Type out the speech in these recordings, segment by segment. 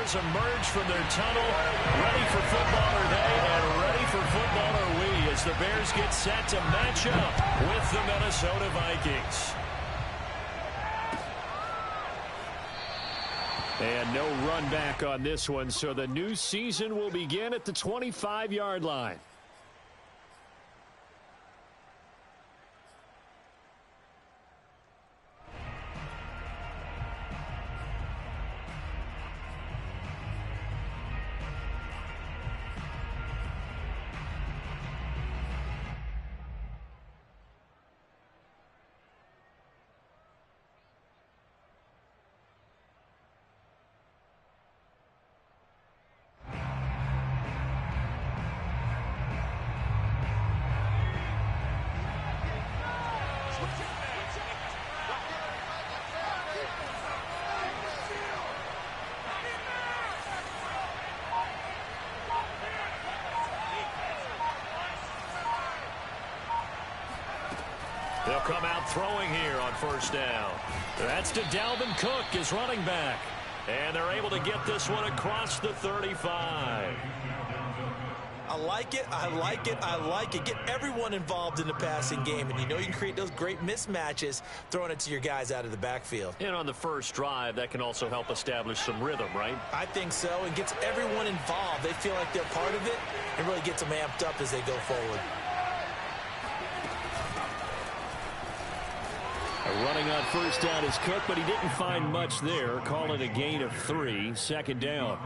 Bears emerge from their tunnel. Ready for football are they, and ready for football are we, as the Bears get set to match up with the Minnesota Vikings. And no run back on this one, so the new season will begin at the 25-yard line. They'll come out throwing here on first down. That's to Dalvin Cook, his running back. And they're able to get this one across the 35. I like it, I like it, I like it. Get everyone involved in the passing game, and you know you can create those great mismatches throwing it to your guys out of the backfield. And on the first drive, that can also help establish some rhythm, right? I think so, and gets everyone involved. They feel like they're part of it, and really gets them amped up as they go forward. Running on first down is Cook, but he didn't find much there. Call it a gain of 3, second down.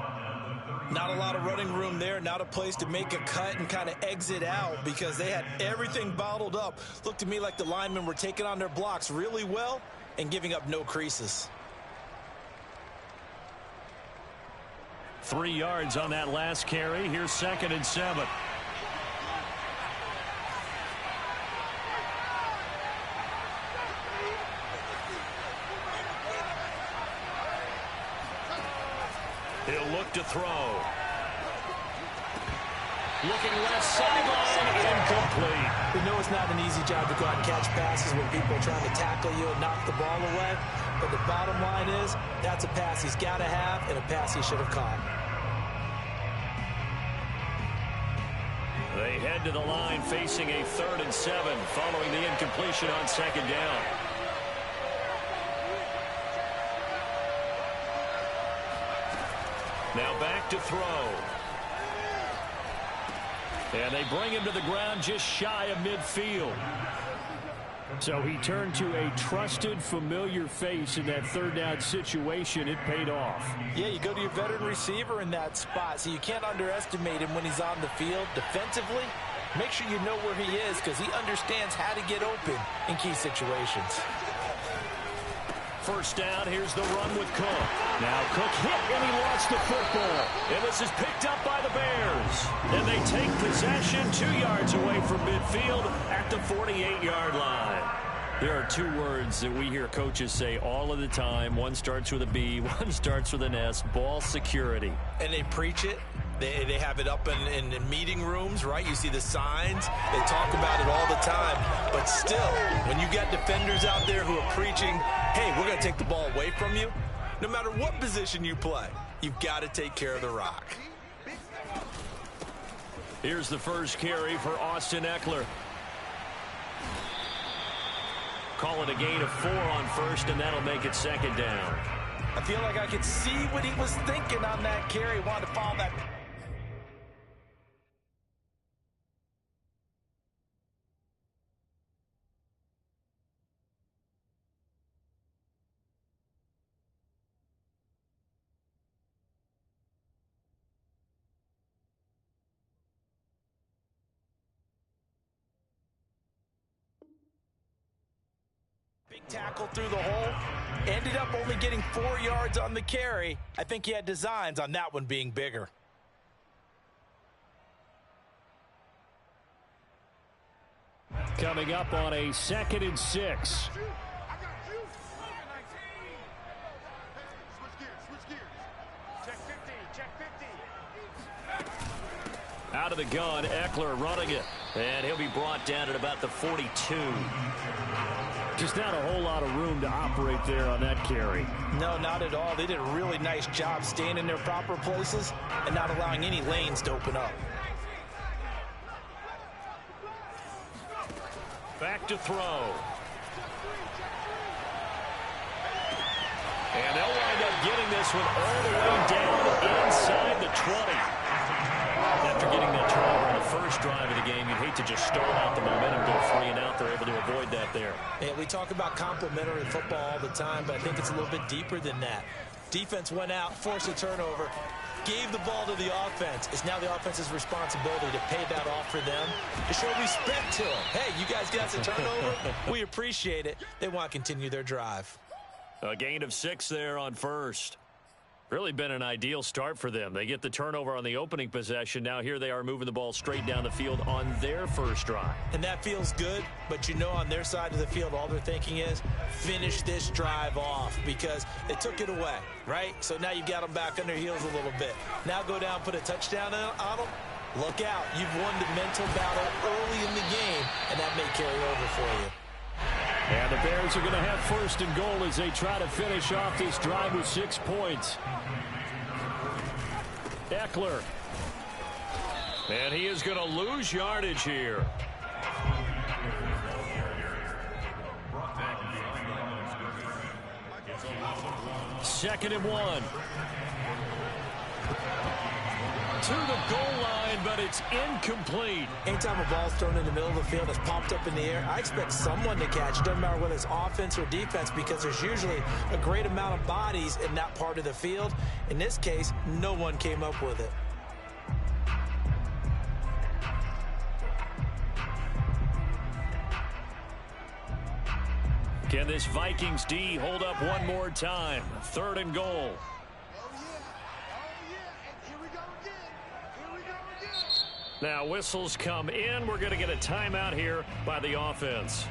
Not a lot of running room there, not a place to make a cut and kind of exit out because they had everything bottled up. Looked to me like the linemen were taking on their blocks really well and giving up no creases. 3 yards on that last carry. Here's 2nd and 7. He'll look to throw. Looking left sideline, incomplete. We know it's not an easy job to go out and catch passes when people are trying to tackle you and knock the ball away. But the bottom line is, that's a pass he's got to have and a pass he should have caught. They head to the line facing a 3rd and 7 following the incompletion on 2nd down. Now back to throw. And they bring him to the ground just shy of midfield. So he turned to a trusted, familiar face in that 3rd down situation. It paid off. Yeah, you go to your veteran receiver in that spot, so you can't underestimate him when he's on the field. Defensively, make sure you know where he is because he understands how to get open in key situations. First down, here's the run with Cook. Now Cook hit and he lost the football. And this is picked up by the Bears. And they take possession 2 yards away from midfield at the 48-yard line. There are 2 words that we hear coaches say all of the time. One starts with a B, one starts with an S, ball security. And they preach it. They have it up in meeting rooms, right? You see the signs. They talk about it all the time. But still, when you got defenders out there who are preaching, hey, we're going to take the ball away from you, no matter what position you play, you've got to take care of the rock. Here's the first carry for Austin Eckler. Call it a gain of 4 on first, and that'll make it 2nd down. I feel like I could see what he was thinking on that carry. He wanted to follow that. Big tackle through the hole. Ended up only getting 4 yards on the carry. I think he had designs on that one being bigger. Coming up on a 2nd and 6. Out of the gun, Eckler running it. And he'll be brought down at about the 42. Just not a whole lot of room to operate there on that carry. No, not at all. They did a really nice job staying in their proper places and not allowing any lanes to open up. Back to throw. And they'll wind up getting this one all the way down inside the 20. After getting that turnover on the first drive of the game, you'd hate to just stall out the momentum, go 3 and out. They're able to avoid that there. Yeah, we talk about complementary football all the time, but I think it's a little bit deeper than that. Defense went out, forced a turnover, gave the ball to the offense. It's now the offense's responsibility to pay that off for them, to show respect to them. Hey, you guys got the turnover. We appreciate it. They want to continue their drive. A gain of 6 there on first. Really been an ideal start for them. They get the turnover on the opening possession. Now here they are moving the ball straight down the field on their first drive. And that feels good, but you know on their side of the field, all they're thinking is finish this drive off because they took it away, right? So now you've got them back on their heels a little bit. Now go down, put a touchdown on them. Look out. You've won the mental battle early in the game, and that may carry over for you. And the Bears are going to have first and goal as they try to finish off this drive with 6 points. Eckler. And he is going to lose yardage here. Second and 1. To the goal line, but it's incomplete. Anytime a ball's thrown in the middle of the field, it's popped up in the air, I expect someone to catch. It doesn't matter whether it's offense or defense because there's usually a great amount of bodies in that part of the field. In this case, no one came up with it. Can this Vikings D hold up one more time? Third and goal. Now whistles come in. We're going to get a timeout here by the offense.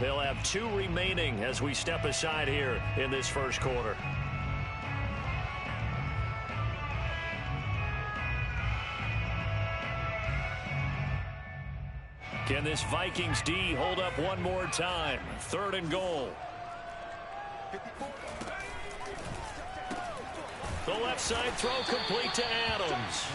They'll have 2 remaining as we step aside here in this first quarter. Can this Vikings D hold up one more time? Third and goal. The left side throw complete to Adams.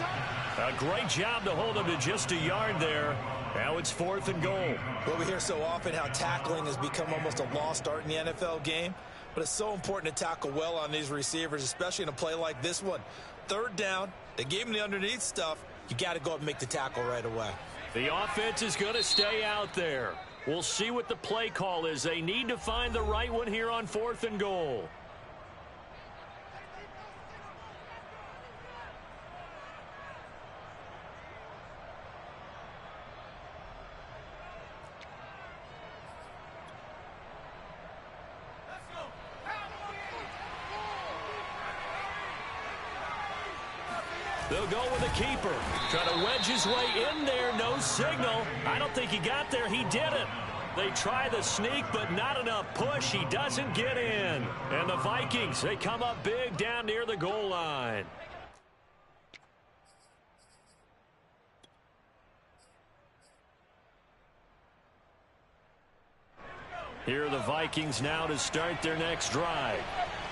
A great job to hold him to just a yard there. Now it's 4th and goal. Well, we hear so often how tackling has become almost a lost art in the NFL game. But it's so important to tackle well on these receivers, especially in a play like this one. 3rd down, they gave him the underneath stuff. You got to go up and make the tackle right away. The offense is going to stay out there. We'll see what the play call is. They need to find the right one here on 4th and goal. They'll go with a keeper. Trying to wedge his way in there. No signal. I don't think he got there. He didn't. They try the sneak, but not enough push. He doesn't get in. And the Vikings, they come up big down near the goal line. Here are the Vikings now to start their next drive.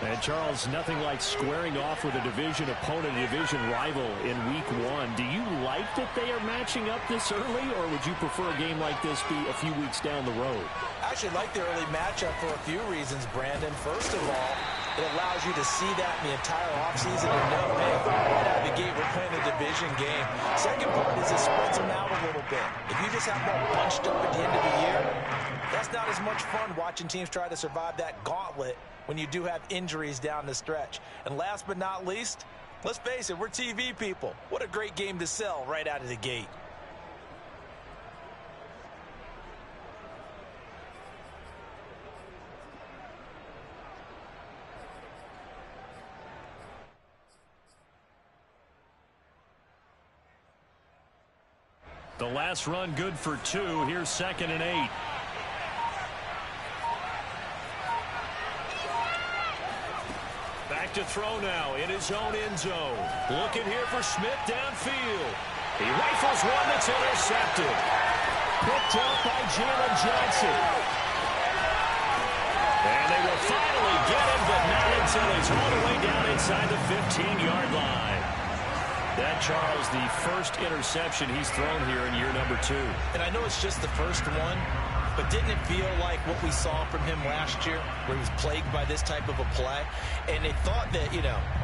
And, Charles, nothing like squaring off with a division opponent, a division rival in Week 1. Do you like that they are matching up this early, or would you prefer a game like this be a few weeks down the road? I actually like the early matchup for a few reasons, Brandon. First of all, it allows you to see that in the entire offseason and know, hey, right out of the gate, we're playing a division game. Second part is it spreads them out a little bit. If you just have them all bunched up at the end of the year, that's not as much fun watching teams try to survive that gauntlet when you do have injuries down the stretch. And last but not least, let's face it, we're TV people. What a great game to sell right out of the gate. The last run good for 2. Here's 2nd and 8. Back to throw now in his own end zone. Looking here for Smith downfield. He rifles one that's intercepted. Picked up by Jalen Johnson. And they will finally get him, but not until he's all the way down inside the 15-yard line. That, Charles, the first interception he's thrown here in year number 2. And I know it's just the first one, but didn't it feel like what we saw from him last year, where he was plagued by this type of a play? And they thought that,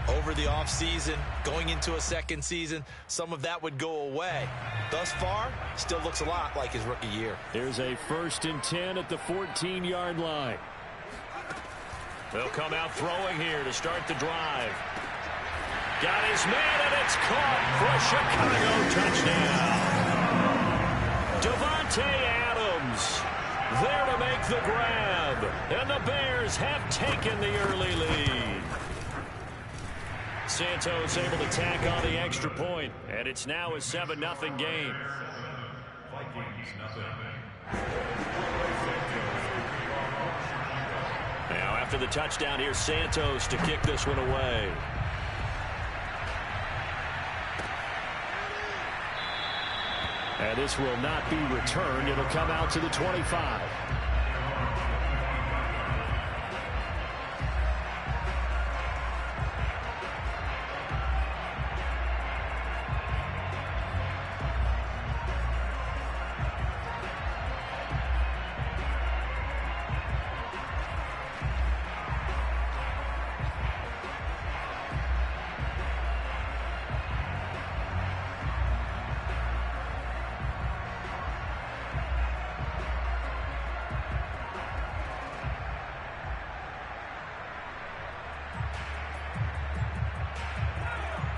over the offseason, going into a second season, some of that would go away. Thus far, still looks a lot like his rookie year. Here's a 1st and 10 at the 14-yard line. They'll come out throwing here to start the drive. Got his man, and it's caught for a Chicago touchdown. Davante Adams there to make the grab. And the Bears have taken the early lead. Santos able to tack on the extra point, and it's now a 7-0 game. Vikings, Now after the touchdown, here's Santos to kick this one away. And this will not be returned. It'll come out to the 25.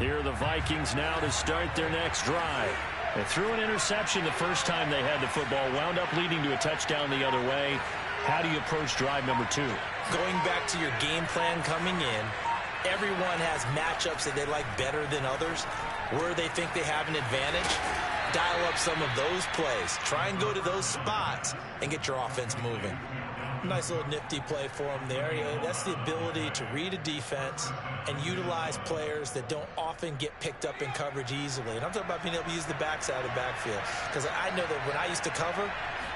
Here are the Vikings now to start their next drive. They threw an interception the first time they had the football, wound up leading to a touchdown the other way. How do you approach drive number 2? Going back to your game plan coming in, everyone has matchups that they like better than others. Where they think they have an advantage, dial up some of those plays. Try and go to those spots and get your offense moving. Nice little nifty play for him there. That's the ability to read a defense and utilize players that don't often get picked up in coverage easily. And I'm talking about being able to use the backs out of the backfield. Because I know that when I used to cover,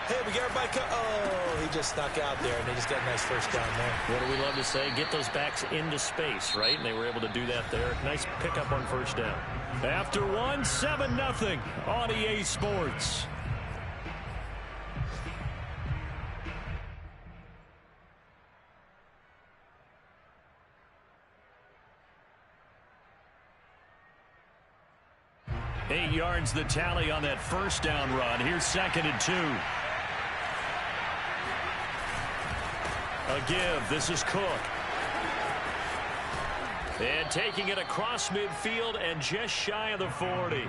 hey, we got everybody oh, he just snuck out there, and they just got a nice first down there. What do we love to say? Get those backs into space, right? And they were able to do that there. Nice pickup on first down. After one, 7-0 on EA Sports. Eight yards the tally on that first down run. Here's 2nd and 2. A give. This is Cook. And taking it across midfield and just shy of the 40.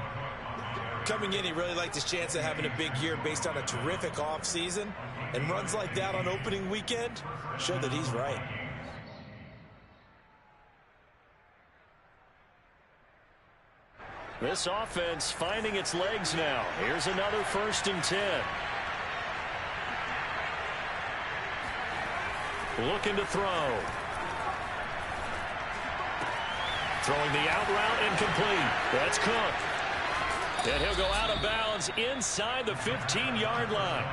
Coming in, he really liked his chance of having a big year based on a terrific offseason. And runs like that on opening weekend show that he's right. This offense finding its legs now. Here's another 1st and 10. Looking to throw. Throwing the out route incomplete. That's Cook. And he'll go out of bounds inside the 15-yard line.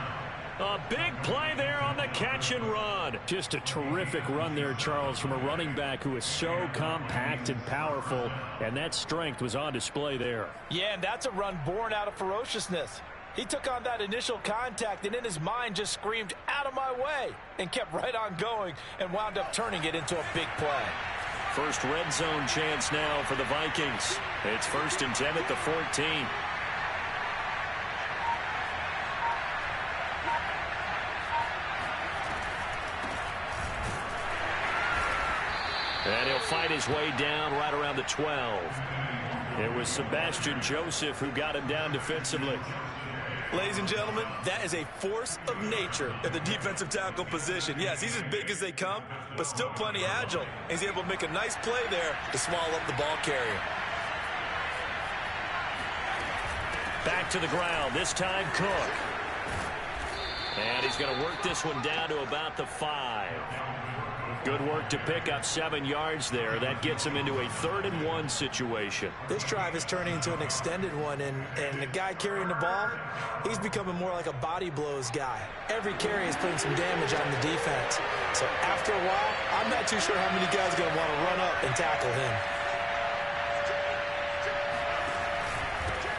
A big play there on the catch and run. Just a terrific run there, Charles, from a running back who is so compact and powerful, and that strength was on display there. Yeah, and that's a run born out of ferociousness. He took on that initial contact and in his mind just screamed, "Out of my way," and kept right on going and wound up turning it into a big play. First red zone chance now for the Vikings. It's 1st and 10 at the 14. And he'll fight his way down right around the 12. It was Sebastian Joseph who got him down defensively. Ladies and gentlemen, that is a force of nature at the defensive tackle position. Yes, he's as big as they come, but still plenty agile. He's able to make a nice play there to swallow up the ball carrier. Back to the ground, this time Cook. And he's going to work this one down to about the 5. Good work to pick up 7 yards there. That gets him into a 3rd-and-1 situation. This drive is turning into an extended one, and the guy carrying the ball, he's becoming more like a body blows guy. Every carry is putting some damage on the defense. So after a while, I'm not too sure how many guys are going to want to run up and tackle him.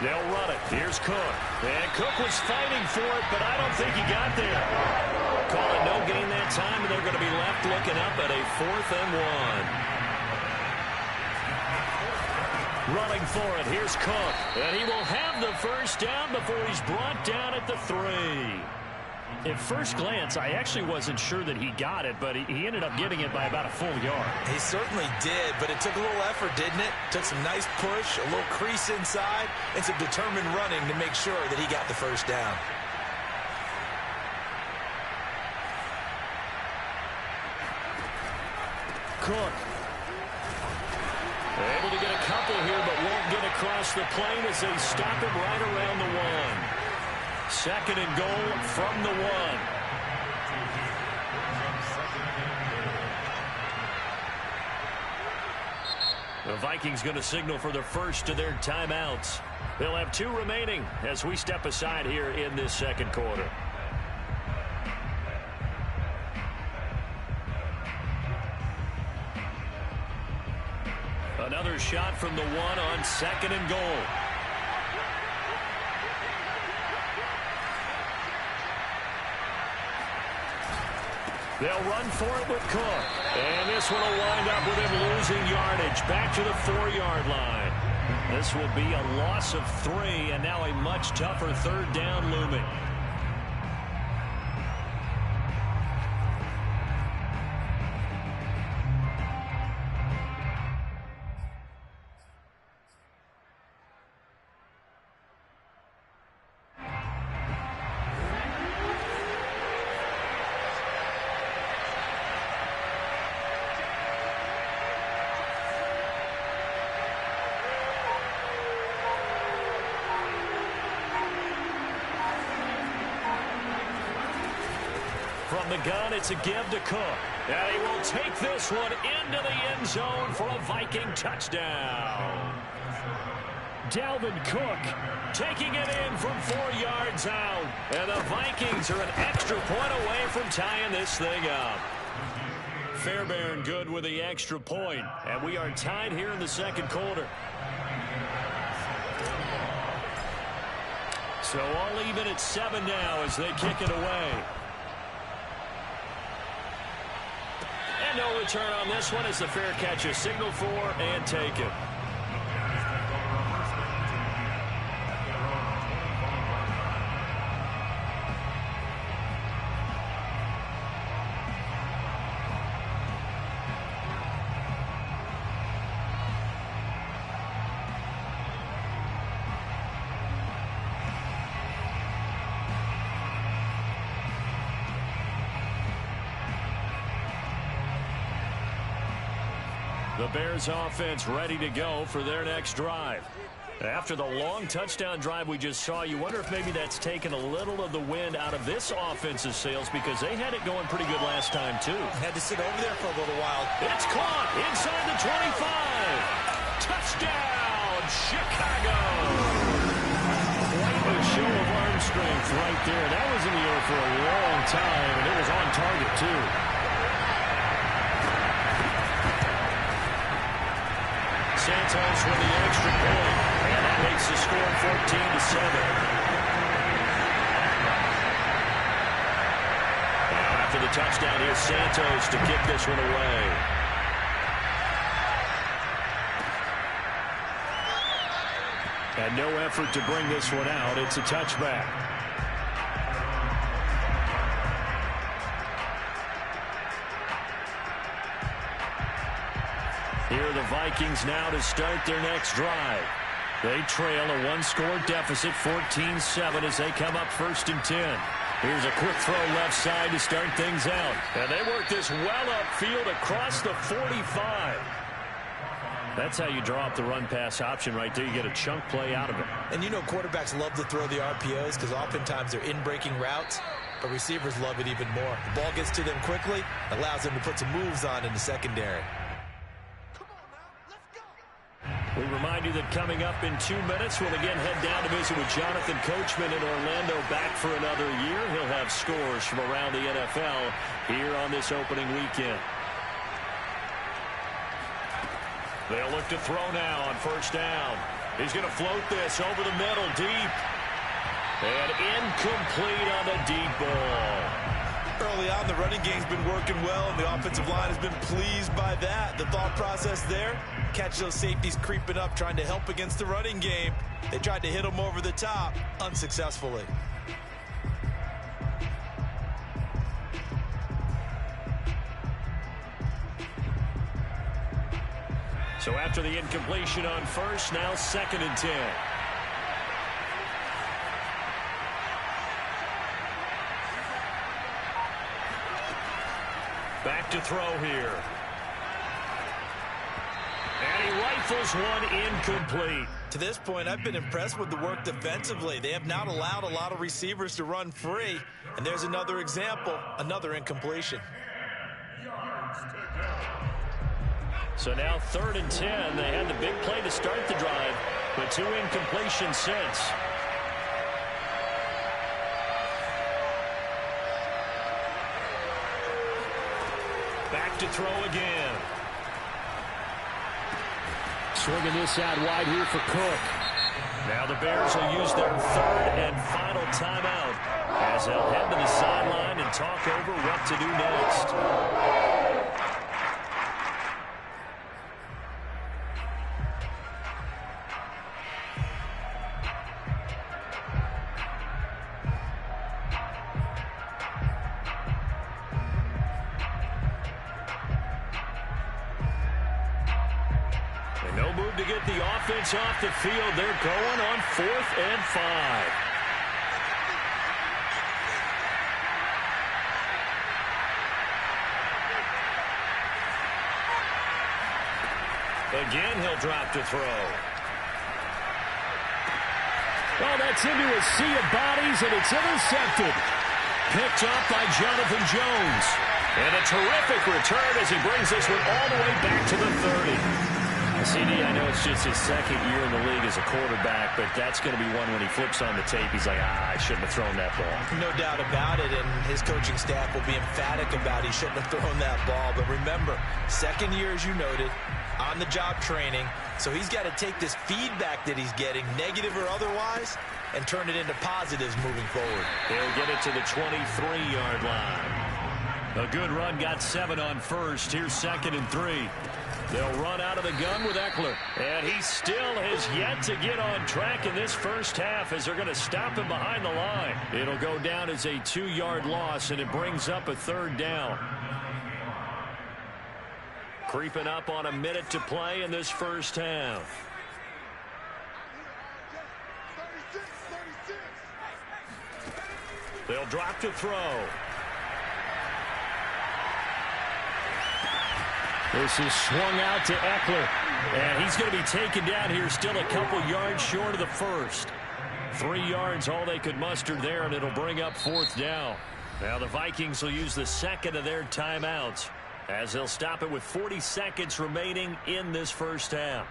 They'll run it. Here's Cook. And Cook was fighting for it, but I don't think he got there. Call it no gain that time, and they're going to be left looking up at a 4th-and-1. Running for it. Here's Cook. And he will have the first down before he's brought down at the 3. At first glance, I actually wasn't sure that he got it, but he ended up getting it by about a full yard. He certainly did, but it took a little effort, didn't it? Took some nice push, a little crease inside, and some determined running to make sure that he got the first down. Cook. Able to get a couple here, but won't get across the plane as they stop him right around the 1. 2nd and goal from the 1. The Vikings going to signal for the first of their timeouts. They'll have 2 remaining as we step aside here in this 2nd quarter. Another shot from the 1 on 2nd and goal. They'll run for it with Cook. And this one will wind up with him losing yardage back to the 4-yard line. This will be a loss of 3, and now a much tougher 3rd down looming. From the gun, it's a give to Cook. And he will take this one into the end zone for a Viking touchdown. Dalvin Cook taking it in from 4 yards out. And the Vikings are an extra point away from tying this thing up. Fairbairn good with the extra point. And we are tied here in the 2nd quarter. So all even at 7 now as they kick it away. No return on this one as the fair catch is signaled for and taken. The Bears offense ready to go for their next drive. After the long touchdown drive we just saw, you wonder if maybe that's taken a little of the wind out of this offense's sails because they had it going pretty good last time too. Had to sit over there for a little while. It's caught inside the 25. Touchdown, Chicago. Quite a show of arm strength right there. That was in the air for a long time, and it was on target too. Santos with the extra point, and that makes the score 14-7. And after the touchdown, here's Santos to kick this one away. And no effort to bring this one out. It's a touchback. Here are the Vikings now to start their next drive. They trail a 1-score deficit, 14-7, as they come up 1st and 10. Here's a quick throw left side to start things out. And they work this well upfield across the 45. That's how you draw up the run-pass option right there. You get a chunk play out of it. And you know quarterbacks love to throw the RPOs because oftentimes they're in-breaking routes. but receivers love it even more. The ball gets to them quickly, allows them to put some moves on in the secondary. We remind you that coming up in 2 minutes, we'll again head down to visit with Jonathan Coachman in Orlando, back for another year. He'll have scores from around the NFL here on this opening weekend. They'll look to throw now on first down. He's going to float this over the middle, deep. And incomplete on the deep ball. Early on, the running game's been working well, and the offensive line has been pleased by that. The thought process there, catch those safeties creeping up, trying to help against the running game. They tried to hit them over the top, unsuccessfully. So after the incompletion on first, now 2nd and 10. Back to throw here. And he rifles one incomplete. To this point, I've been impressed with the work defensively. They have not allowed a lot of receivers to run free. And there's another example, another incompletion. So now 3rd and 10. They had the big play to start the drive, but 2 incompletions since. Back to throw again. Swinging this out wide here for Cook. Now the Bears will use their 3rd and final timeout as they'll head to the sideline and talk over what to do next. To get the offense off the field. They're going on 4th and 5. Again, he'll drop to throw. Well, that's into a sea of bodies, and it's intercepted. Picked up by Jonathan Jones. And a terrific return as he brings this one all the way back to the 30. CD, I know it's just his 2nd year in the league as a quarterback, but that's going to be one when he flips on the tape, he's like, I shouldn't have thrown that ball. No doubt about it, and his coaching staff will be emphatic about he shouldn't have thrown that ball. But remember, 2nd year, as you noted, on-the-job training, so he's got to take this feedback that he's getting, negative or otherwise, and turn it into positives moving forward. They'll get it to the 23-yard line. A good run, got 7 on first. Here's 2nd and 3. They'll run out of the gun with Eckler. And he still has yet to get on track in this first half as they're going to stop him behind the line. It'll go down as a 2-yard loss, and it brings up a 3rd down. Creeping up on a minute to play in this first half. They'll drop to throw. This is swung out to Eckler. And he's going to be taken down here, still a couple yards short of the first. 3 yards, all they could muster there, and it'll bring up 4th down. Now the Vikings will use the 2nd of their timeouts as they'll stop it with 40 seconds remaining in this first half.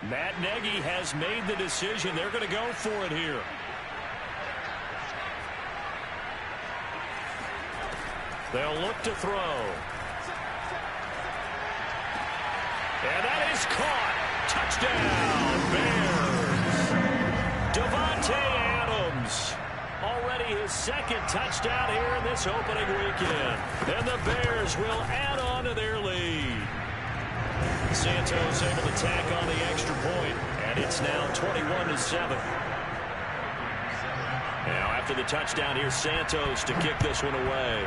Matt Nagy has made the decision. They're going to go for it here. They'll look to throw. And that is caught. Touchdown, Bears. Davante Adams. Already his 2nd touchdown here in this opening weekend. And the Bears will add on to their lead. Santos able to tack on the extra point, and it's now 21-7. Now after the touchdown, here's Santos to kick this one away.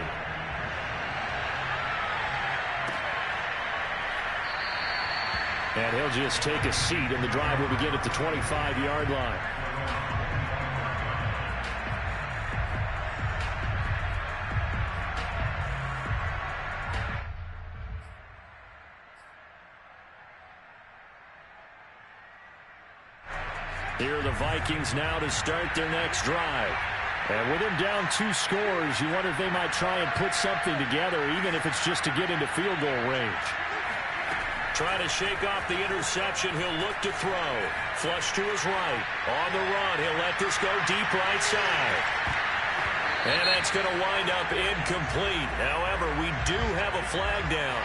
And he'll just take a seat, and the drive will begin at the 25-yard line. Here are the Vikings now to start their next drive. And with him down 2 scores, you wonder if they might try and put something together, even if it's just to get into field goal range. Trying to shake off the interception. He'll look to throw. Flush to his right. On the run. He'll let this go deep right side. And that's going to wind up incomplete. However, we do have a flag down.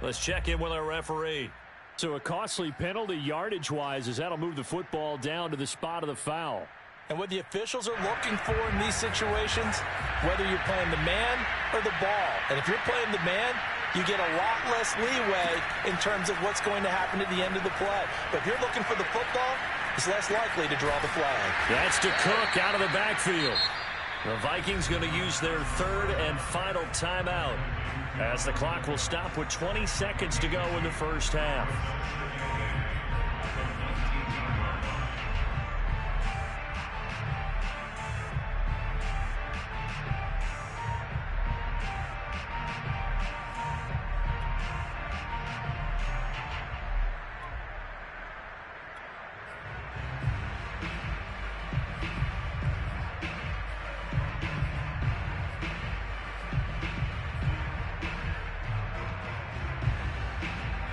Let's check in with our referee. So a costly penalty yardage-wise, as that'll move the football down to the spot of the foul. And what the officials are looking for in these situations, whether you're playing the man or the ball. And if you're playing the man, you get a lot less leeway in terms of what's going to happen at the end of the play. But if you're looking for the football, it's less likely to draw the flag. That's to Cook out of the backfield. The Vikings going to use their 3rd and final timeout, as the clock will stop with 20 seconds to go in the first half.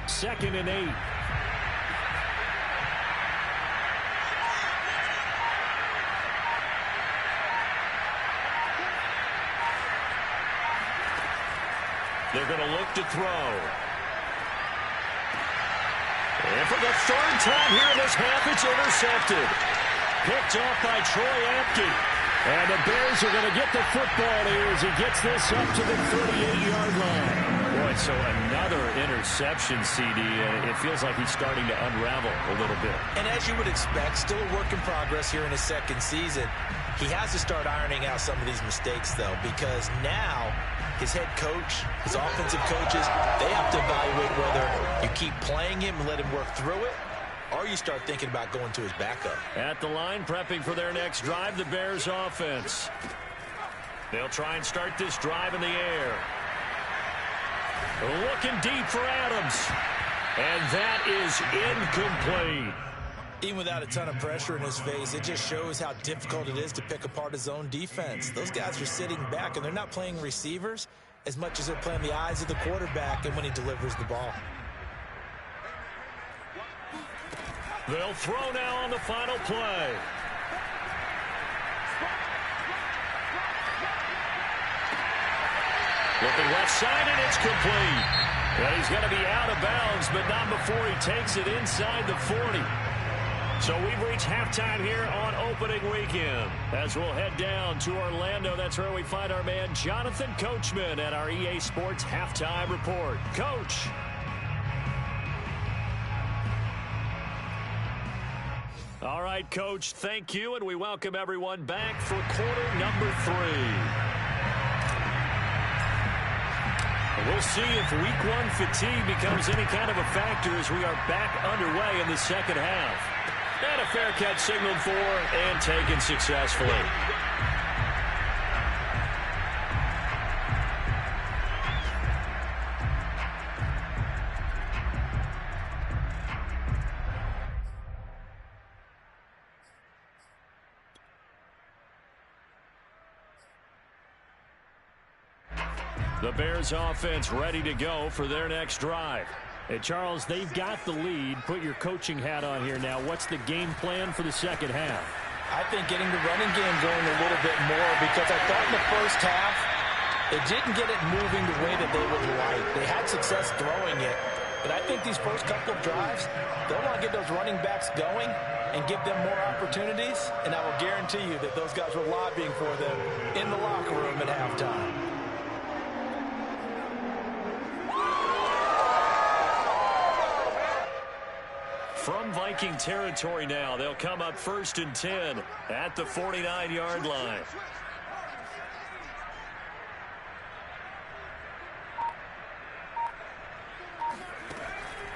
Second and 8. They're going to look to throw. And for the 3rd time here in this half, it's intercepted. Picked off by Troy Apke. And the Bears are going to get the football here as he gets this up to the 38-yard line. Boy, so another interception, CD. It feels like he's starting to unravel a little bit. And as you would expect, still a work in progress here in his 2nd season. He has to start ironing out some of these mistakes, though, because now his head coach, his offensive coaches, they have to evaluate whether you keep playing him and let him work through it, or you start thinking about going to his backup. At the line, prepping for their next drive, the Bears offense. They'll try and start this drive in the air. Looking deep for Adams. And that is incomplete. Even without a ton of pressure in his face, it just shows how difficult it is to pick apart his own defense. Those guys are sitting back, and they're not playing receivers as much as they're playing the eyes of the quarterback and when he delivers the ball. They'll throw now on the final play. Looking left side, and it's complete. And he's going to be out of bounds, but not before he takes it inside the 40. So we've reached halftime here on opening weekend. As we'll head down to Orlando, that's where we find our man Jonathan Coachman at our EA Sports Halftime Report. Coach. All right, Coach, thank you, and we welcome everyone back for quarter number 3. We'll see if week 1 fatigue becomes any kind of a factor as we are back underway in the second half. And a fair catch signaled for and taken successfully. The Bears offense ready to go for their next drive. Hey, Charles, they've got the lead. Put your coaching hat on here now. What's the game plan for the second half? I think getting the running game going a little bit more, because I thought in the first half they didn't get it moving the way that they would like. They had success throwing it, but I think these first couple of drives, they'll want to get those running backs going and give them more opportunities, and I will guarantee you that those guys were lobbying for them in the locker room at halftime. From Viking territory now, they'll come up 1st and 10 at the 49-yard line.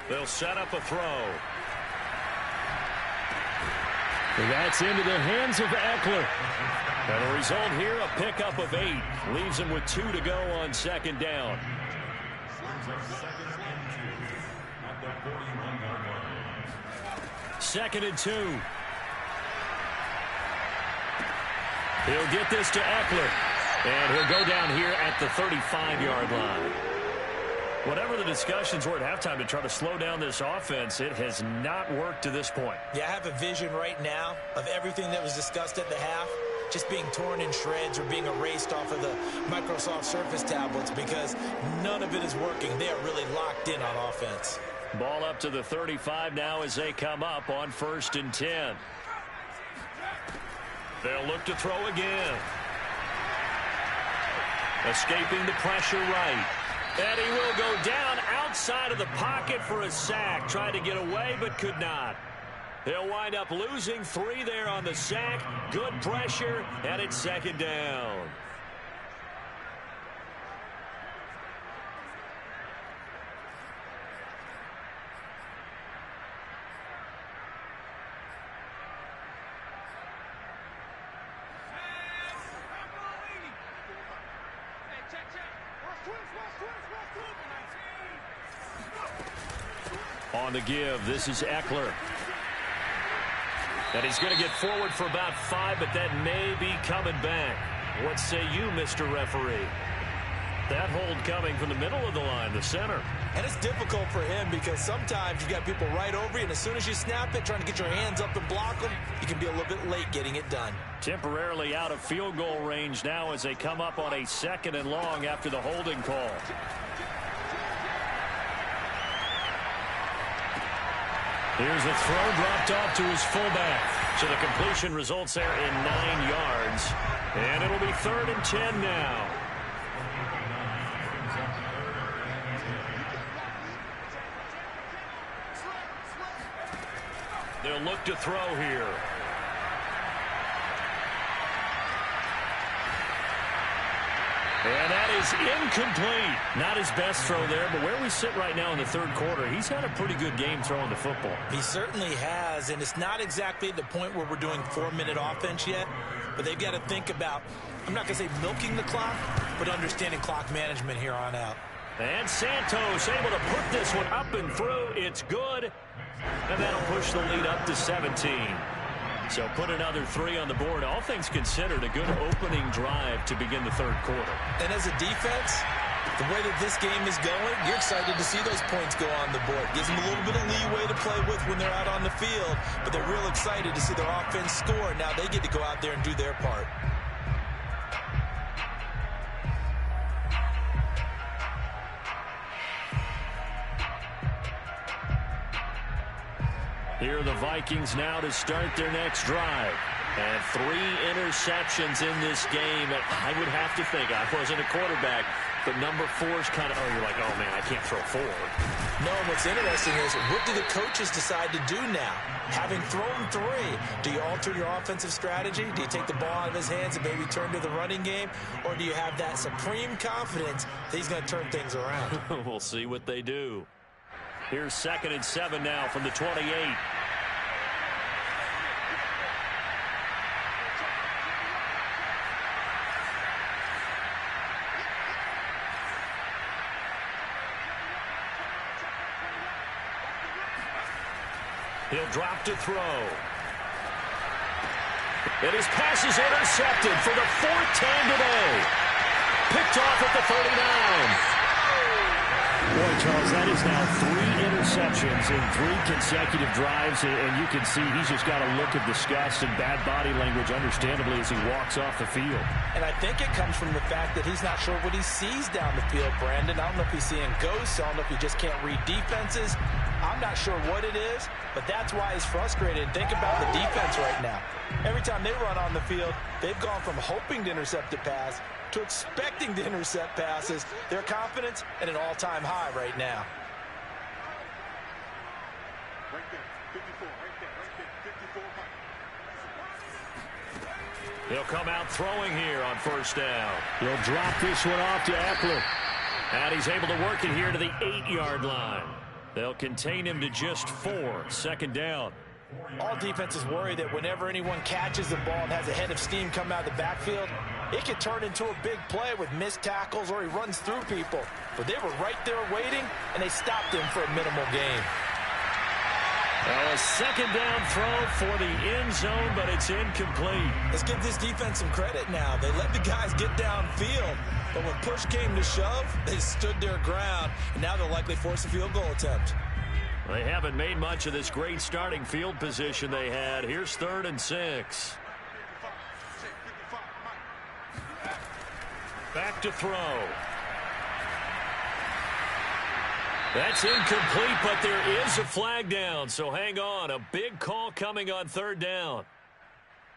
They'll set up a throw. That's into the hands of Eckler. And a result here, a pickup of 8. Leaves him with 2 to go on 2nd down. Second and 2. He'll get this to Eckler. And he'll go down here at the 35-yard line. Whatever the discussions were at halftime to try to slow down this offense, it has not worked to this point. Yeah, I have a vision right now of everything that was discussed at the half just being torn in shreds or being erased off of the Microsoft Surface tablets because none of it is working. They are really locked in on offense. Ball up to the 35 now as they come up on 1st and 10. They'll look to throw again. Escaping the pressure right. And he will go down outside of the pocket for a sack. Tried to get away but could not. He'll wind up losing 3 there on the sack. Good pressure, and it's 2nd down. On the give, this is Eckler. And he's going to get forward for about 5, but that may be coming back. What say you, Mr. Referee? That hold coming from the middle of the line, the center. And it's difficult for him because sometimes you've got people right over you, and as soon as you snap it, trying to get your hands up and block them, you can be a little bit late getting it done. Temporarily out of field goal range now as they come up on a 2nd and long after the holding call. Here's a throw dropped off to his fullback. So the completion results there in 9 yards. And it'll be 3rd and 10 now. They'll look to throw here. And that is incomplete. Not his best throw there, but where we sit right now in the 3rd quarter, he's had a pretty good game throwing the football. He certainly has, and it's not exactly at the point where we're doing 4-minute offense yet, but they've got to think about, I'm not going to say milking the clock, but understanding clock management here on out. And Santos able to put this one up and through. It's good, and that'll push the lead up to 17. So put another 3 on the board. All things considered, a good opening drive to begin the 3rd quarter. And as a defense, the way that this game is going, you're excited to see those points go on the board. Gives them a little bit of leeway to play with when they're out on the field, but they're real excited to see their offense score. Now they get to go out there and do their part. Here are the Vikings now to start their next drive. And 3 interceptions in this game. I would have to think, I wasn't a quarterback, but number 4's kind of, you're like, oh, man, I can't throw 4. No, and what's interesting is, what do the coaches decide to do now? Having thrown 3, do you alter your offensive strategy? Do you take the ball out of his hands and maybe turn to the running game? Or do you have that supreme confidence that he's going to turn things around? We'll see what they do. Here's 2nd and 7 now from the 28. He'll drop to throw. And his pass is intercepted for the 4th time today. Picked off at the 39. Boy, Charles, that is now 3 interceptions in 3 consecutive drives, and you can see he's just got a look of disgust and bad body language, understandably, as he walks off the field. And I think it comes from the fact that he's not sure what he sees down the field, Brandon. I don't know if he's seeing ghosts. I don't know if he just can't read defenses. I'm not sure what it is, but that's why he's frustrated. Think about the defense right now. Every time they run on the field, they've gone from hoping to intercept a pass to expecting to intercept passes. Their confidence at an all-time high right now. Right there, 54, right there, 54. He'll come out throwing here on 1st down. He'll drop this one off to Eckler. And he's able to work it here to the 8-yard line. They'll contain him to just 4, 2nd down. All defenses worry that whenever anyone catches the ball and has a head of steam come out of the backfield, it could turn into a big play with missed tackles or he runs through people. But they were right there waiting, and they stopped him for a minimal gain. Well, a second down throw for the end zone, but it's incomplete. Let's give this defense some credit now. They let the guys get downfield, but when push came to shove, they stood their ground, and now they'll likely force a field goal attempt. They haven't made much of this great starting field position they had. Here's 3rd and 6. Back to throw. That's incomplete, but there is a flag down, so hang on. A big call coming on 3rd down.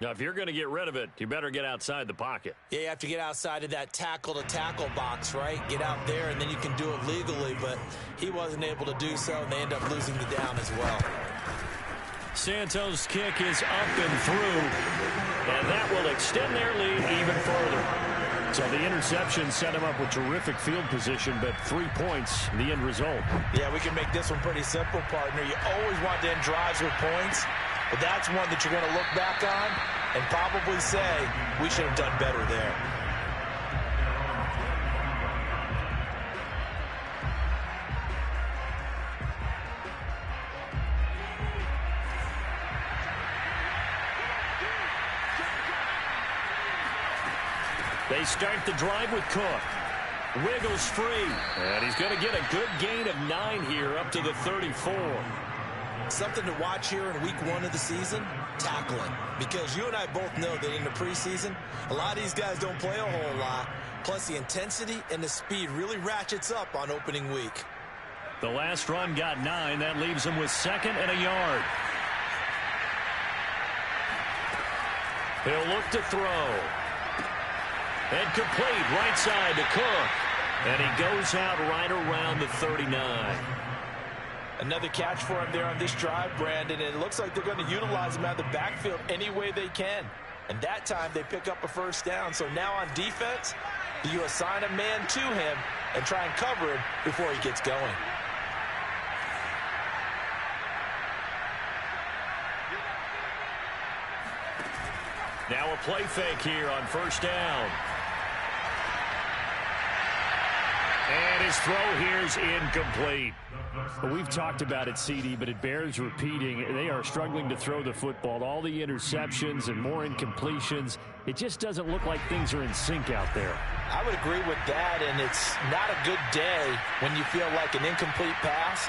Now, if you're going to get rid of it, you better get outside the pocket. Yeah, you have to get outside of that tackle-to-tackle box, right? Get out there, and then you can do it legally, but he wasn't able to do so, and they end up losing the down as well. Santos' kick is up and through, and that will extend their lead even further. So the interception set him up with terrific field position, but 3 points, the end result. Yeah, we can make this one pretty simple, partner. You always want to end drives with points, but that's one that you're going to look back on and probably say, we should have done better there. They start the drive with Cook. Wiggles free. And he's going to get a good gain of 9 here up to the 34. Something to watch here in week 1 of the season, tackling. Because you and I both know that in the preseason, a lot of these guys don't play a whole lot. Plus the intensity and the speed really ratchets up on opening week. The last run got 9. That leaves him with 2nd and a yard. He'll look to throw. And complete, right side to Cook. And he goes out right around the 39. Another catch for him there on this drive, Brandon, and it looks like they're going to utilize him out of the backfield any way they can. And that time they pick up a 1st down. So now on defense, you assign a man to him and try and cover him before he gets going. Now a play fake here on 1st down. And his throw here is incomplete. Well, we've talked about it, CD, but it bears repeating. They are struggling to throw the football. All the interceptions and more incompletions. It just doesn't look like things are in sync out there. I would agree with that, and it's not a good day when you feel like an incomplete pass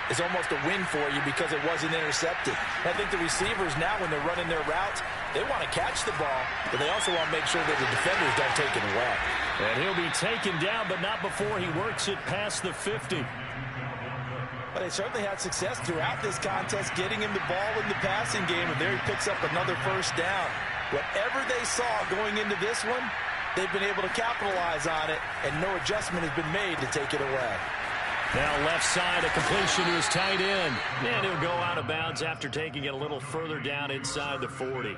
is almost a win for you because it wasn't intercepted. I think the receivers now, when they're running their routes, they want to catch the ball, but they also want to make sure that the defenders don't take it away. And he'll be taken down, but not before he works it past the 50. But they certainly had success throughout this contest, getting him the ball in the passing game, and there he picks up another 1st down. Whatever they saw going into this one, they've been able to capitalize on it, and no adjustment has been made to take it away. Now left side, a completion to his tight end. And he'll go out of bounds after taking it a little further down inside the 40.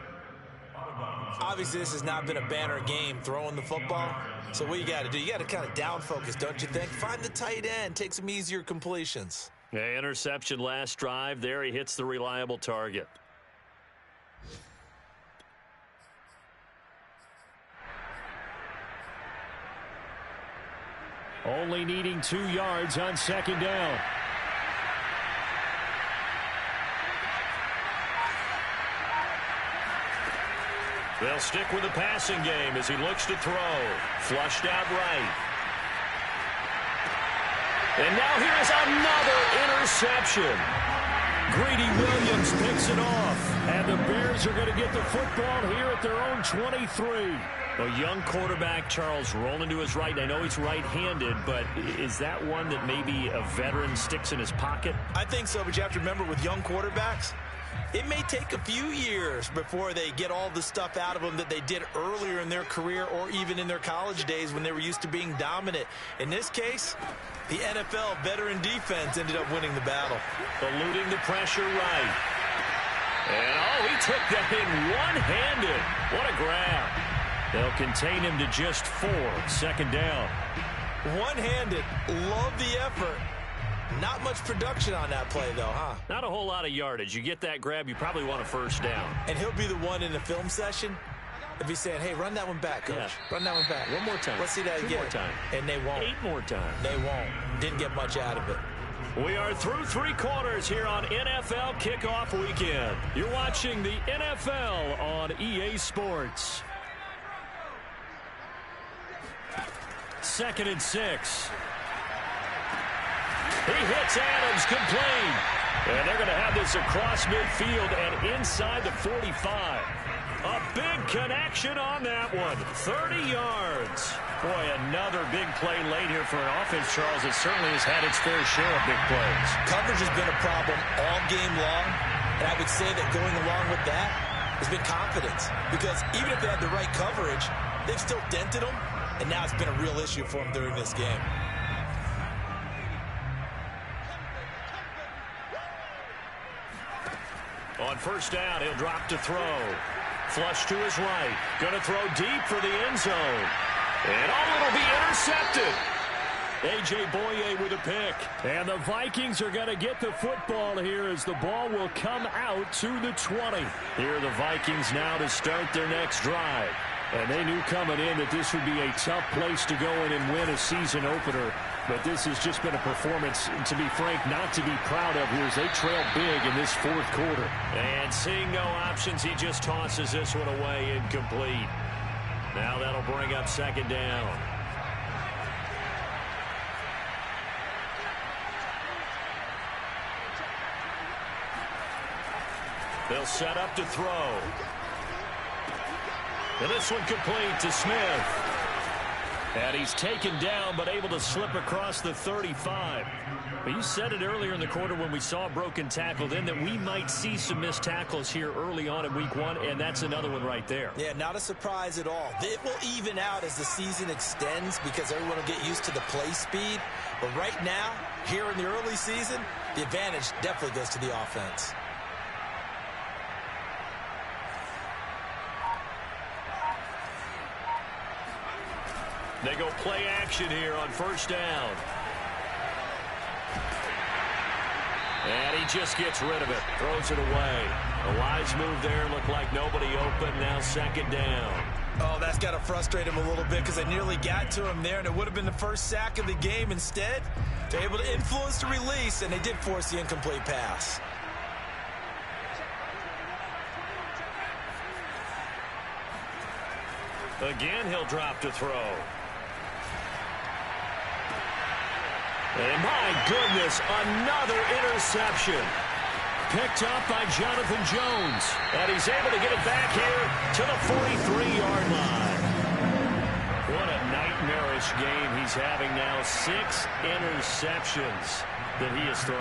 Obviously, this has not been a banner game throwing the football. So what you got to do, you got to kind of down focus, don't you think? Find the tight end, take some easier completions. Yeah, interception last drive. There he hits the reliable target. Only needing 2 yards on 2nd down. They'll stick with the passing game as he looks to throw. Flushed out right. And now here's another interception. Greedy Williams picks it off. And the Bears are going to get the football here at their own 23. A young quarterback, Charles, rolling to his right. I know he's right-handed, but is that one that maybe a veteran sticks in his pocket? I think so, but you have to remember with young quarterbacks, it may take a few years before they get all the stuff out of them that they did earlier in their career or even in their college days when they were used to being dominant. In this case, the NFL veteran defense ended up winning the battle. Eluding the pressure right. And, oh, he took that in one-handed. What a grab. They'll contain him to just 4. 2nd down. One-handed. Love the effort. Not much production on that play, though, huh? Not a whole lot of yardage. You get that grab, you probably want a 1st down. And he'll be the one in the film session if he's saying, hey, run that one back, Coach. Yeah. Run that one back. One more time. Let's see that 2 again. more time. And they won't. 8 more times. They won't. Didn't get much out of it. We are through 3 quarters here on NFL Kickoff Weekend. You're watching the NFL on EA Sports. 2nd and 6. He hits Adams complete. And they're going to have this across midfield and inside the 45. A big connection on that one. 30 yards. Boy, another big play late here for an offense, Charles. It certainly has had its fair share of big plays. Coverage has been a problem all game long, and I would say that going along with that has been confidence. Because even if they had the right coverage, they've still dented them, and now it's been a real issue for them during this game. On 1st down, he'll drop to throw. Flush to his right. Going to throw deep for the end zone. And it'll be intercepted. A.J. Boye with a pick. And the Vikings are going to get the football here as the ball will come out to the 20. Here are the Vikings now to start their next drive. And they knew coming in that this would be a tough place to go in and win a season opener. But this has just been a performance, to be frank, not to be proud of here as they trail big in this 4th quarter. And seeing no options, he just tosses this one away incomplete. Now that'll bring up 2nd down. They'll set up to throw. And this one complete to Smith. And he's taken down, but able to slip across the 35. But you said it earlier in the quarter when we saw a broken tackle then that we might see some missed tackles here early on in week 1, and that's another one right there. Yeah, not a surprise at all. It will even out as the season extends because everyone will get used to the play speed. But right now, here in the early season, the advantage definitely goes to the offense. They go play action here on 1st down. And he just gets rid of it. Throws it away. A wise move there. Looked like nobody open. Now 2nd down. Oh, that's got to frustrate him a little bit because they nearly got to him there, and it would have been the first sack of the game. Instead, they're able to influence the release, and they did force the incomplete pass. Again, he'll drop to throw. And my goodness, another interception. Picked up by Jonathan Jones. And he's able to get it back here to the 43-yard line. What a nightmarish game he's having now. 6 interceptions that he has thrown.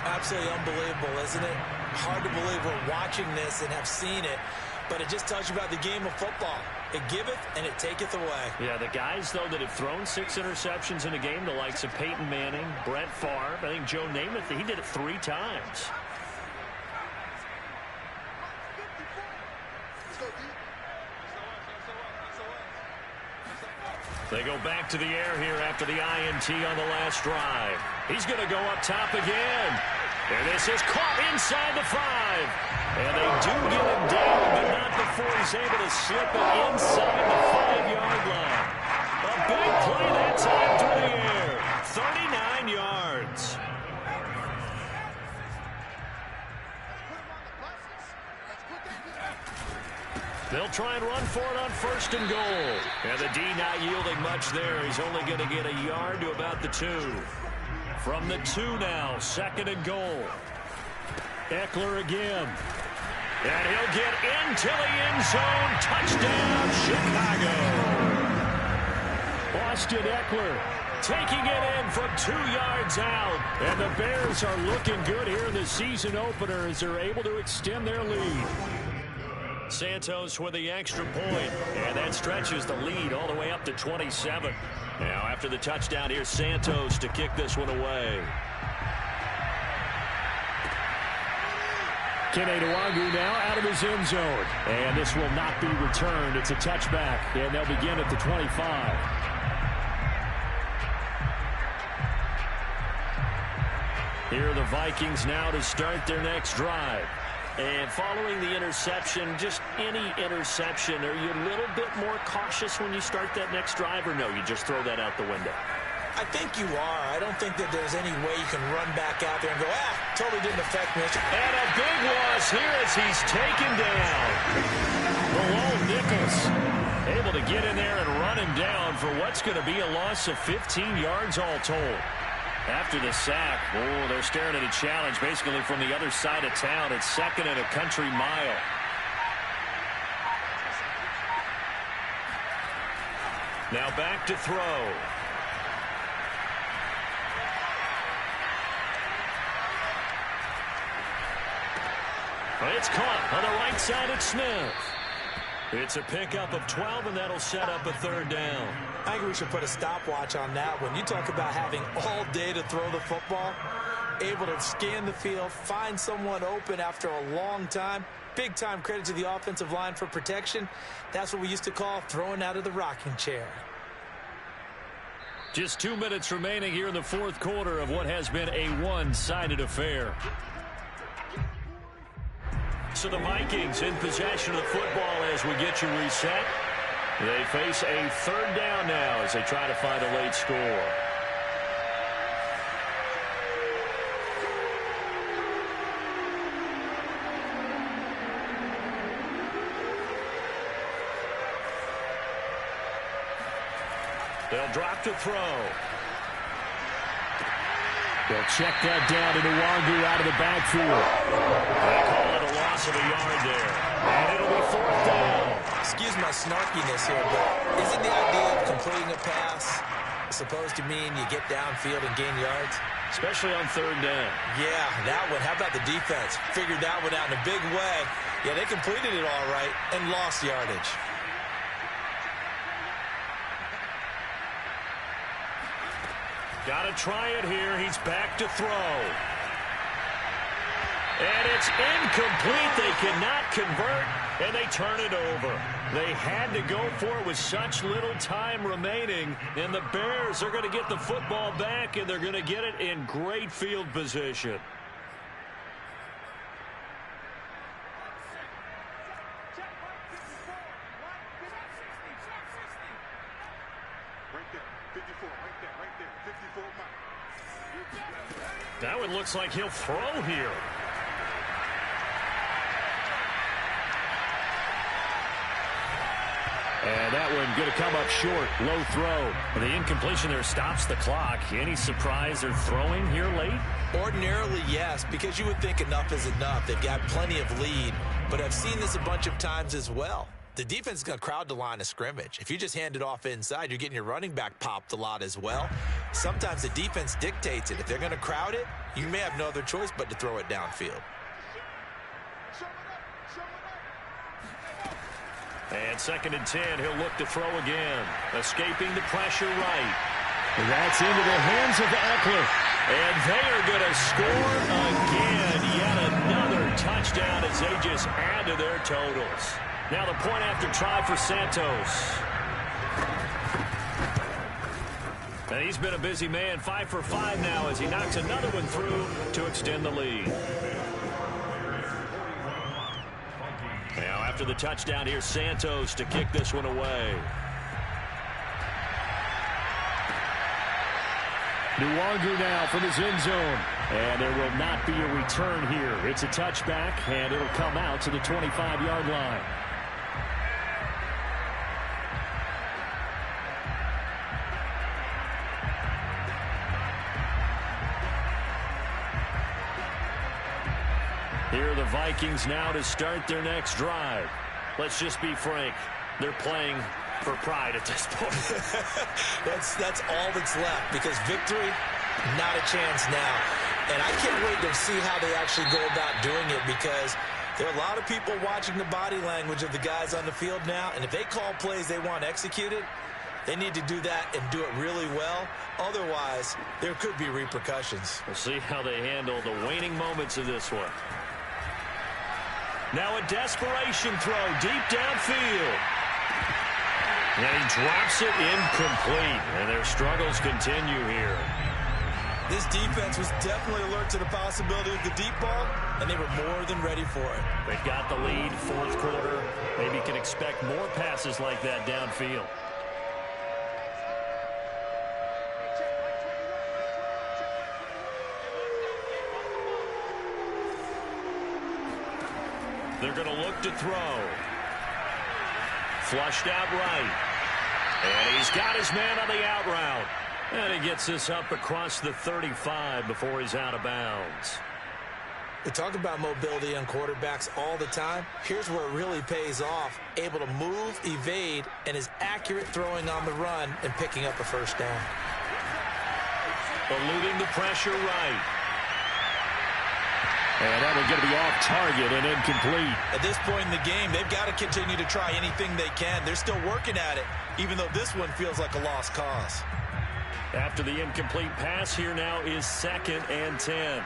Absolutely unbelievable, isn't it? Hard to believe we're watching this and have seen it. But it just tells you about the game of football. It giveth and it taketh away. Yeah, the guys, though, that have thrown 6 interceptions in a game, the likes of Peyton Manning, Brett Favre, I think Joe Namath, he did it 3 times. They go back to the air here after the INT on the last drive. He's going to go up top again. And this is caught inside the 5. And they do get him down, but not before he's able to slip it inside the 5-yard line. A big play that time through the air. 39 yards. They'll try and run for it on 1st and goal. And the D not yielding much there. He's only going to get a yard to about the 2. From the 2 now, 2nd and goal. Eckler again. And he'll get into the end zone. Touchdown, Chicago. Austin Eckler taking it in from 2 yards out. And the Bears are looking good here in the season opener as they're able to extend their lead. Santos with the extra point, and that stretches the lead all the way up to 27. Now after the touchdown, here's Santos to kick this one away. Kene Nwangu now out of his end zone. And this will not be returned. It's a touchback, and they'll begin at the 25. Here are the Vikings now to start their next drive. And following the interception, just any interception, are you a little bit more cautious when you start that next drive, or no, you just throw that out the window? I think you are. I don't think that there's any way you can run back out there and go, totally didn't affect me. And a big loss here as he's taken down. Malone Nichols able to get in there and run him down for what's going to be a loss of 15 yards all told. After the sack, they're staring at a challenge basically from the other side of town. It's 2nd and a country mile. Now back to throw. It's caught on the right side at Smith. It's a pickup of 12, and that'll set up a 3rd down. I think we should put a stopwatch on that one. You talk about having all day to throw the football, able to scan the field, find someone open after a long time. Big time credit to the offensive line for protection. That's what we used to call throwing out of the rocking chair. Just 2 minutes remaining here in the 4th quarter of what has been a one-sided affair. So the Vikings in possession of the football as we get you reset. They face a 3rd down now as they try to find a late score. They'll drop to throw. They'll check that down to Nwangu out of the backfield. They call it a loss of a yard there. And it'll be 4th down. Excuse my snarkiness here, but isn't the idea of completing a pass supposed to mean you get downfield and gain yards? Especially on 3rd down. Yeah, that one. How about the defense? Figured that one out in a big way. Yeah, they completed it all right and lost yardage. Got to try it here. He's back to throw. And it's incomplete. They cannot convert, and they turn it over. They had to go for it with such little time remaining, and the Bears are going to get the football back, and they're going to get it in great field position. Now it looks like he'll throw here. And that one going to come up short. Low throw. The incompletion there stops the clock. Any surprise they're throwing here late? Ordinarily, yes, because you would think enough is enough. They've got plenty of lead, but I've seen this a bunch of times as well. The defense is going to crowd the line of scrimmage. If you just hand it off inside, you're getting your running back popped a lot as well. Sometimes the defense dictates it. If they're going to crowd it, you may have no other choice but to throw it downfield. And 2nd and 10, he'll look to throw again. Escaping the pressure right. And that's into the hands of Eckler. And they are going to score again. Yet another touchdown as they just add to their totals. Now the point after try for Santos. And he's been a busy man, 5 for 5 now as he knocks another one through to extend the lead. Now after the touchdown, here's Santos to kick this one away. Nwangu now from his end zone. And there will not be a return here. It's a touchback, and it'll come out to the 25-yard line. Here are the Vikings now to start their next drive. Let's just be frank. They're playing for pride at this point. That's all that's left, because victory, not a chance now. And I can't wait to see how they actually go about doing it, because there are a lot of people watching the body language of the guys on the field now, and if they call plays they want executed, they need to do that and do it really well. Otherwise, there could be repercussions. We'll see how they handle the waning moments of this one. Now a desperation throw deep downfield. And he drops it incomplete. And their struggles continue here. This defense was definitely alert to the possibility of the deep ball, and they were more than ready for it. They've got the lead, 4th quarter. Maybe can expect more passes like that downfield. They're going to look to throw. Flushed out right. And he's got his man on the out route. And he gets this up across the 35 before he's out of bounds. We talk about mobility on quarterbacks all the time. Here's where it really pays off. Able to move, evade, and is accurate throwing on the run and picking up a first down. Eluding the pressure right. And that one's going to be off target and incomplete. At this point in the game, they've got to continue to try anything they can. They're still working at it, even though this one feels like a lost cause. After the incomplete pass, here now is 2nd and 10.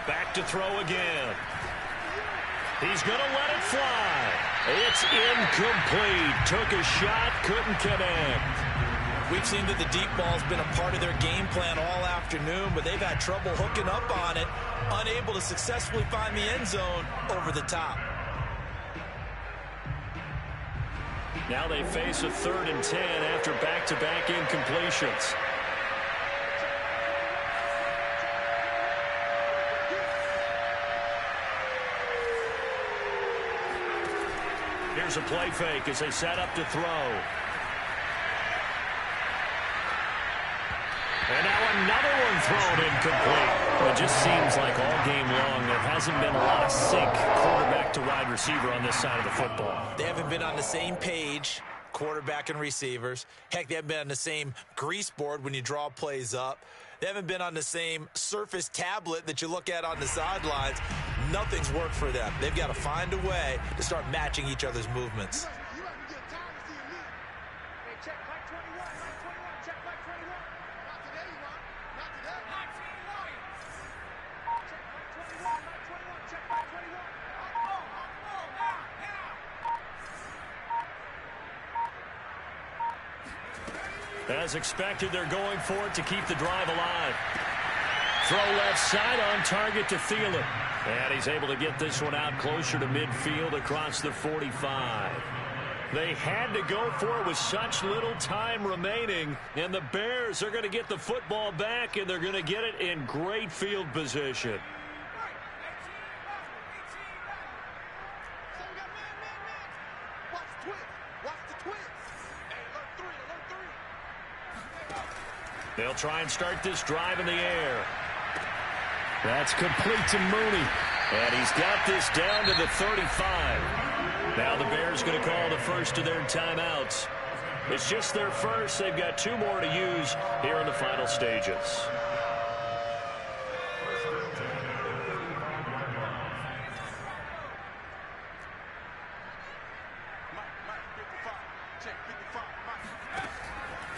Back to throw again. He's going to let it fly. It's incomplete. Took a shot, couldn't connect. We've seen that the deep ball's been a part of their game plan all afternoon, but they've had trouble hooking up on it, unable to successfully find the end zone over the top. Now they face a 3rd and 10 after back-to-back incompletions. Here's a play fake as they set up to throw. And now another one thrown incomplete. It just seems like all game long there hasn't been a lot of sync quarterback to wide receiver on this side of the football. They haven't been on the same page, quarterback and receivers. Heck, they haven't been on the same grease board when you draw plays up. They haven't been on the same Surface tablet that you look at on the sidelines. Nothing's worked for them. They've got to find a way to start matching each other's movements. As expected, they're going for it to keep the drive alive. Throw left side on target to Thielen. And he's able to get this one out closer to midfield across the 45. They had to go for it with such little time remaining. And the Bears are going to get the football back, and they're going to get it in great field position. They'll try and start this drive in the air. That's complete to Mooney. And he's got this down to the 35. Now the Bears going to call the first of their timeouts. It's just their first. They've got 2 more to use here in the final stages.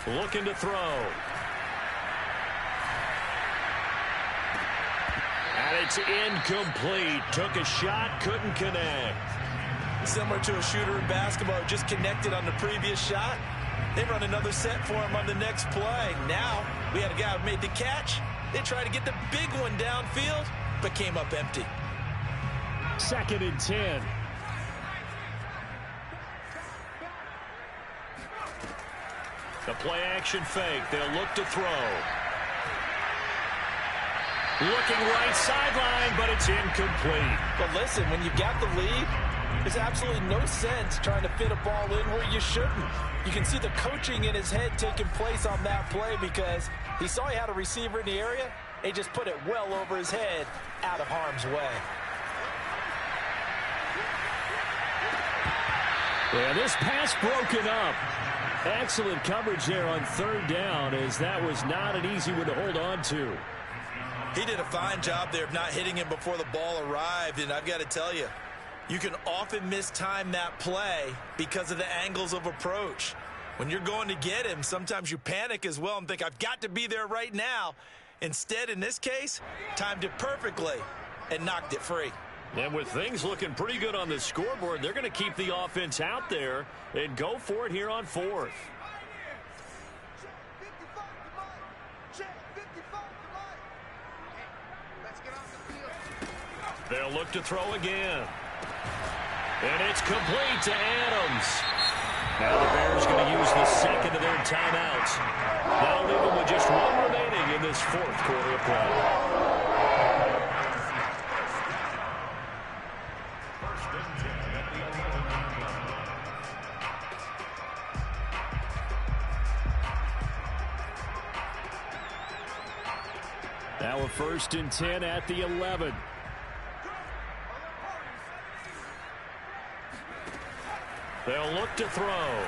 Looking to throw. And it's incomplete. Took a shot, couldn't connect. Similar to a shooter in basketball, just connected on the previous shot. They run another set for him on the next play. Now, we had a guy who made the catch. They tried to get the big one downfield, but came up empty. 2nd and 10. The play action fake. They'll look to throw. Looking right sideline, but it's incomplete. But listen, when you've got the lead, there's absolutely no sense trying to fit a ball in where you shouldn't. You can see the coaching in his head taking place on that play because he saw he had a receiver in the area. He just put it well over his head out of harm's way. Yeah, this pass broken up. Excellent coverage there on 3rd down, as that was not an easy one to hold on to. He did a fine job there of not hitting him before the ball arrived, and I've got to tell you, you can often mistime that play because of the angles of approach. When you're going to get him, sometimes you panic as well and think, I've got to be there right now. Instead, in this case, timed it perfectly and knocked it free. And with things looking pretty good on the scoreboard, they're going to keep the offense out there and go for it here on 4th. They'll look to throw again. And it's complete to Adams. Now the Bears going to use the 2nd of their timeouts. That'll leave them with just 1 remaining in this 4th quarter of play. first and 10 at the 11. They'll look to throw.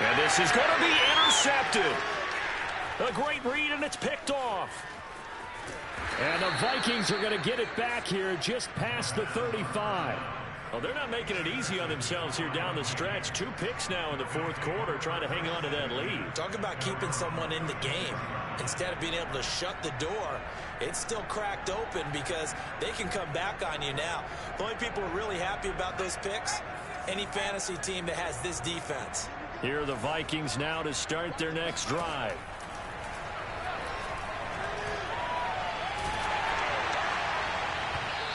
And this is going to be intercepted. A great read, and it's picked off. And the Vikings are going to get it back here just past the 35. Well, they're not making it easy on themselves here down the stretch. 2 picks now in the fourth quarter, trying to hang on to that lead. Talk about keeping someone in the game. Instead of being able to shut the door, it's still cracked open because they can come back on you now. The only people who are really happy about those picks, any fantasy team that has this defense. Here are the Vikings now to start their next drive.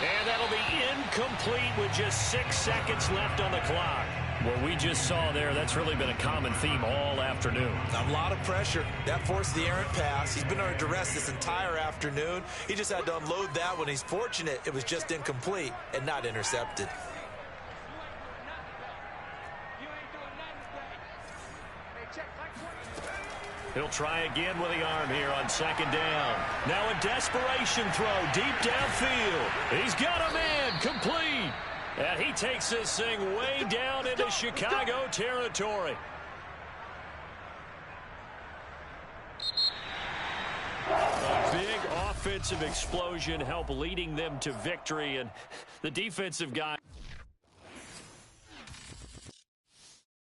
And that'll be incomplete with just 6 seconds left on the clock. What we just saw there, that's really been a common theme all afternoon. A lot of pressure. That forced the errant pass. He's been under duress this entire afternoon. He just had to unload that one. He's fortunate it was just incomplete and not intercepted. He'll try again with the arm here on second down. Now a desperation throw deep downfield. He's got a man complete. And he takes this thing way down into Chicago territory. A big offensive explosion helped leading them to victory, and the defensive guy